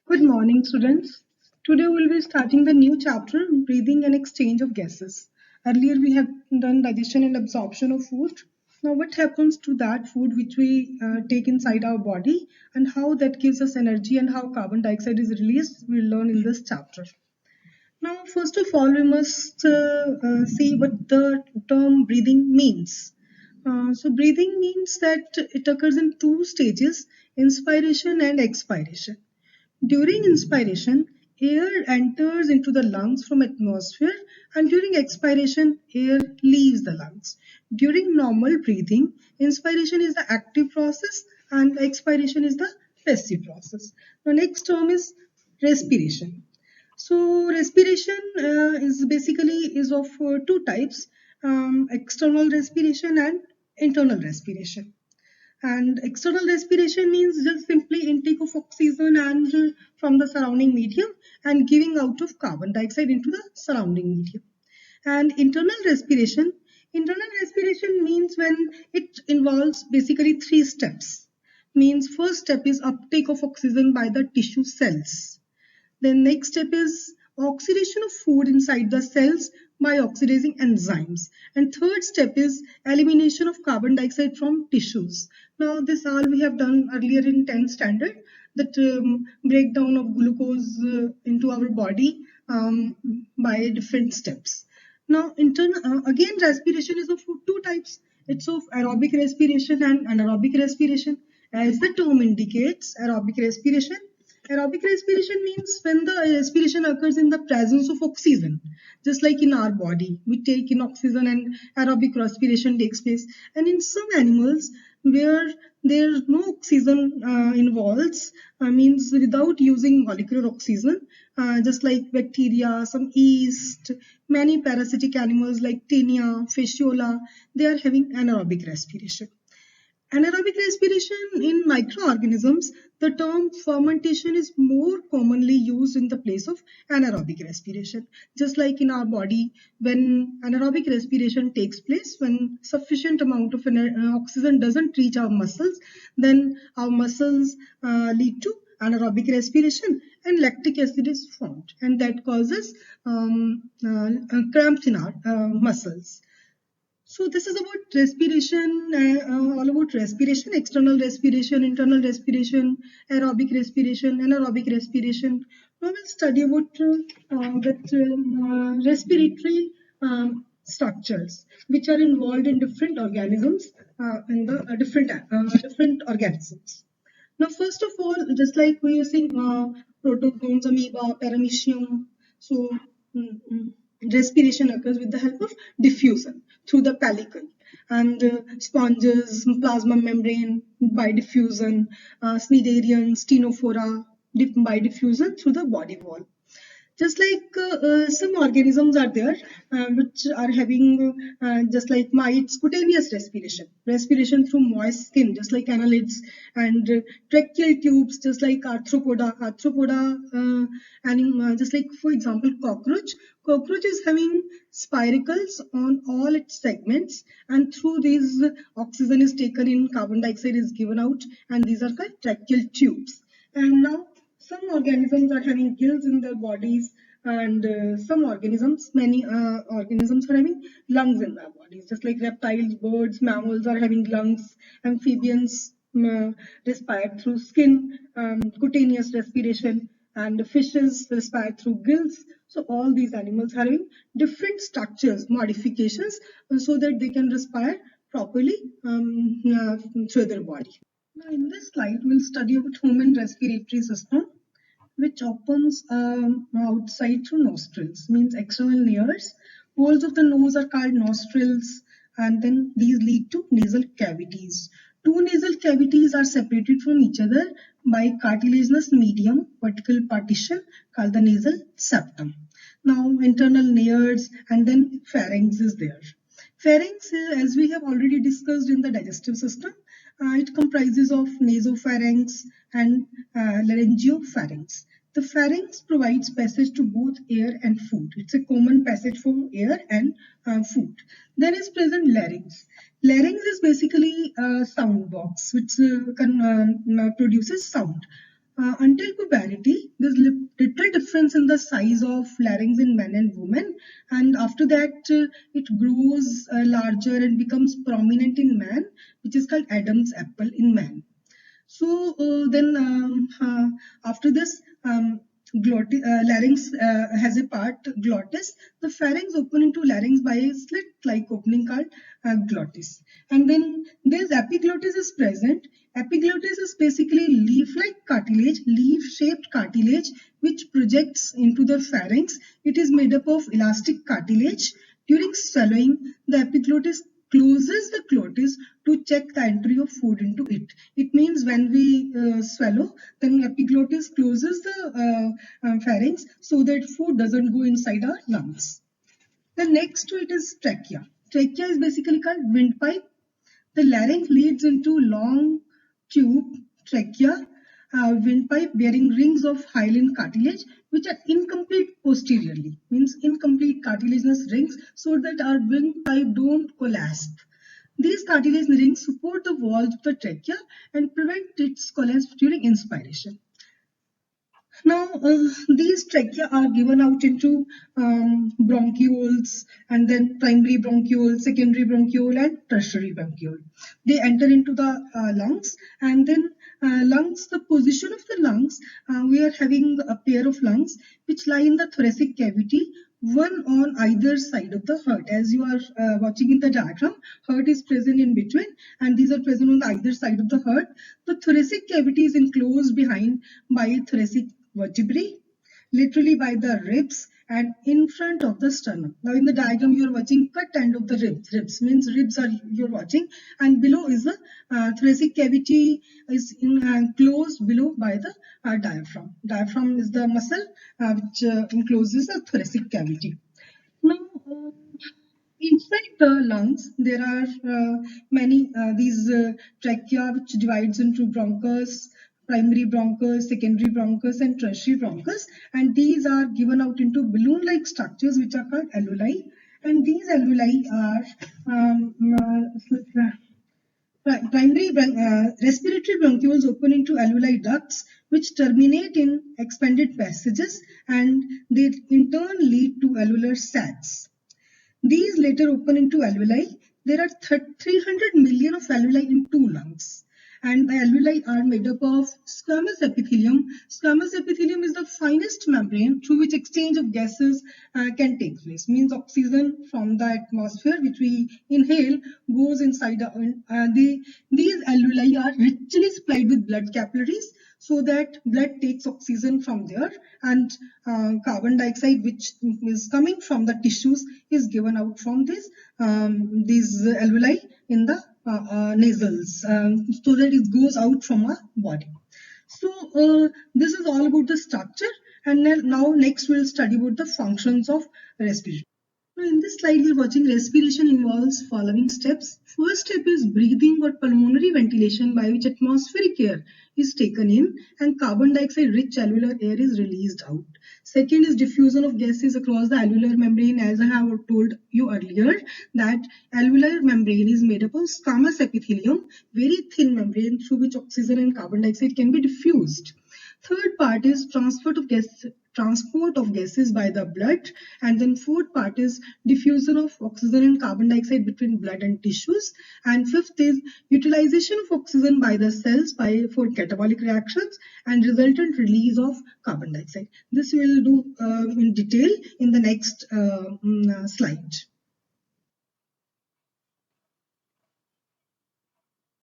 Good morning, students. Today we'll be starting the new chapter, breathing and exchange of gases. Earlier we have done digestion and absorption of food. Now what happens to that food which we take inside our body and how that gives us energy and how carbon dioxide is released, we'll learn in this chapter. Now first of all we must see what the term breathing means. So breathing means that it occurs in two stages, inspiration and expiration. During inspiration, air enters into the lungs from atmosphere, and during expiration, air leaves the lungs. During normal breathing, inspiration is the active process and expiration is the passive process. The next term is respiration. So respiration is basically is of two types, external respiration and internal respiration. And external respiration means just simply intake of oxygen and from the surrounding medium and giving out of carbon dioxide into the surrounding medium. And internal respiration means when it involves basically three steps. Means first step is uptake of oxygen by the tissue cells. Then next step is oxidation of food inside the cells by oxidizing enzymes. And third step is elimination of carbon dioxide from tissues. Now this all we have done earlier in 10th standard, that breakdown of glucose into our body by different steps. Now again respiration is of two types. It's of aerobic respiration and anaerobic respiration. As the term indicates, Aerobic respiration means when the respiration occurs in the presence of oxygen, just like in our body, we take in oxygen and aerobic respiration takes place. And in some animals where there's no oxygen involves, means without using molecular oxygen, just like bacteria, some yeast, many parasitic animals like Taenia, Fasciola, they are having anaerobic respiration. Anaerobic respiration in microorganisms, the term fermentation is more commonly used in the place of anaerobic respiration. Just like in our body, when anaerobic respiration takes place, when sufficient amount of oxygen doesn't reach our muscles, then our muscles lead to anaerobic respiration and lactic acid is formed, and that causes cramps in our muscles. So this is about respiration, all about respiration, external respiration, internal respiration, aerobic respiration, anaerobic respiration. Now we'll study about respiratory structures which are involved in different organisms, in the different organisms. Now, first of all, just like we are seeing protozoans, amoeba, paramecium, so mm, mm, respiration occurs with the help of diffusion through the pellicle, and sponges, plasma membrane by diffusion, cnidarian, stenophora by diffusion through the body wall. Just like some organisms are there which are having just like mites, cutaneous respiration through moist skin, just like annelids, and tracheal tubes, just like just like for example cockroach is having spiracles on all its segments, and through these oxygen is taken in, carbon dioxide is given out, and these are called tracheal tubes. And now some organisms are having gills in their bodies, and many organisms are having lungs in their bodies, just like reptiles, birds, mammals are having lungs, amphibians respire through skin, cutaneous respiration, and fishes respire through gills. So all these animals are having different structures, modifications, so that they can respire properly through their body. Now, in this slide, we'll study about human respiratory system, which opens outside through nostrils, means external nares. Holes of the nose are called nostrils, and then these lead to nasal cavities. Two nasal cavities are separated from each other by cartilaginous medium, vertical partition called the nasal septum. Now, internal nares and then pharynx is there. Pharynx, as we have already discussed in the digestive system, it comprises of nasopharynx and laryngopharynx. The pharynx provides passage to both air and food. It's a common passage for air and food. Then is present larynx. Larynx is basically a sound box which produces sound. Until puberty, there's little difference in the size of larynx in men and women, and after that, it grows larger and becomes prominent in man, which is called Adam's apple in man. So then after this, larynx has a part glottis. The pharynx open into larynx by a slit-like opening called glottis. And then this epiglottis is present. Epiglottis is basically leaf-like cartilage, leaf-shaped cartilage, which projects into the pharynx. It is made up of elastic cartilage. During swallowing, the epiglottis closes the glottis to check the entry of food into it. It means when we swallow, then epiglottis closes the pharynx so that food doesn't go inside our lungs. The next to it is trachea. Trachea is basically called windpipe. The larynx leads into long tube trachea, windpipe bearing rings of hyaline cartilage which are incomplete posteriorly, means incomplete cartilaginous rings so that our windpipe don't collapse. These cartilage rings support the walls of the trachea and prevent its collapse during inspiration. Now, these trachea are given out into bronchioles, and then primary bronchiole, secondary bronchiole, and tertiary bronchiole. They enter into the lungs, and then lungs, the position of the lungs, we are having a pair of lungs which lie in the thoracic cavity, one on either side of the heart. As you are watching in the diagram, heart is present in between, and these are present on either side of the heart. The thoracic cavity is enclosed behind by thoracic vertebrae, literally by the ribs and in front of the sternum. Now in the diagram you are watching cut end of the ribs. Ribs means ribs are you are watching, and below is the thoracic cavity is enclosed below by the diaphragm. Diaphragm is the muscle which encloses the thoracic cavity. Now inside the lungs, there are many these trachea which divides into bronchus, primary bronchus, secondary bronchus, and tertiary bronchus, and these are given out into balloon-like structures which are called alveoli, and these alveoli are primary respiratory bronchioles open into alveoli ducts which terminate in expanded passages, and they in turn lead to alveolar sacs. These later open into alveoli. There are 300 million of alveoli in two lungs. And the alveoli are made up of squamous epithelium. Squamous epithelium is the finest membrane through which exchange of gases can take place. Means oxygen from the atmosphere which we inhale goes inside. These alveoli are richly supplied with blood capillaries, so that blood takes oxygen from there, and carbon dioxide which is coming from the tissues is given out from these alveoli in the nasals, so that it goes out from our body. So this is all about the structure, and now next we'll study about the functions of respiration. So in this slide, you're watching respiration involves following steps. First step is breathing or pulmonary ventilation, by which atmospheric air is taken in and carbon dioxide rich alveolar air is released out. Second is diffusion of gases across the alveolar membrane. As I have told you earlier, that alveolar membrane is made up of squamous epithelium, very thin membrane through which oxygen and carbon dioxide can be diffused. Third part is transport of gases by the blood, and then fourth part is diffusion of oxygen and carbon dioxide between blood and tissues, and fifth is utilization of oxygen by the cells for catabolic reactions and resultant release of carbon dioxide. This we will do in detail in the next slide.